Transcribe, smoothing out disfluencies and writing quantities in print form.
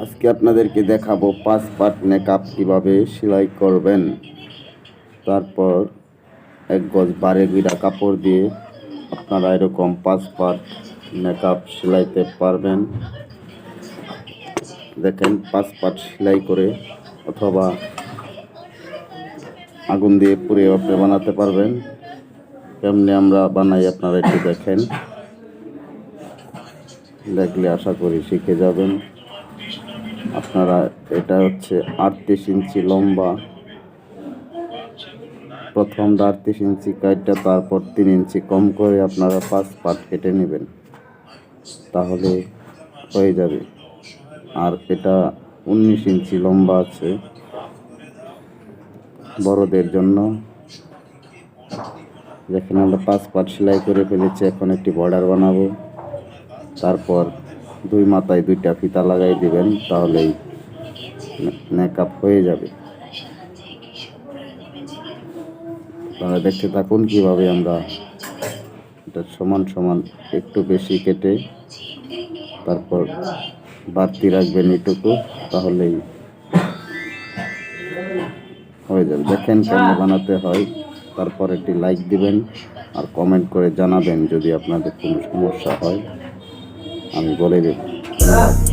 আজকে আপনাদেরকে দেখাবো 5 পাট নেকাব কিভাবে সেলাই করবেন। তারপর 1 গজ বারে গিরা কাপড় দিয়ে আপনারা এরকম 5 পাট নেকাব সেলাইতে পারবেন। দেখেন 5 পাট সেলাই করে অথবা আগুন দিয়ে পুড়িয়ে আপনি বানাতে পারবেন। কেমনে আমরা বানাই আপনারা একটু দেখেন, দেখলে আশা করি শিখে যাবেন আপনারা। এটা হচ্ছে 38 ইঞ্চি লম্বা, প্রথম 38 ইঞ্চি কাটটা তারপর 3 ইঞ্চি কম করে আপনারা 5 পাট কেটে নেবেন, তাহলে হয়ে যাবে। আর এটা 19 ইঞ্চি লম্বা আছে বড়দের জন্য। যেখানে আমরা 5 পাট সেলাই করে ফেলেছি, এখন একটি বর্ডার বানাবো। তারপর 2 মাথায় 2টা ফিতা লাগাই দিবেন, তাহলেই নেকআপ হয়ে যাবে। আপনারা দেখতে থাকুন কিভাবে আমরা এটা সমান সমান একটু বেশি কেটে তারপর বাড়তি রাখবেন এইটুকু, তাহলেই হয়ে যাবে। দেখেন কেমন বানাতে হয়। তারপর একটি লাইক দিবেন আর কমেন্ট করে জানাবেন যদি আপনাদের কোনো সমস্যা হয়, আমি বলে দেব। ধন্যবাদ।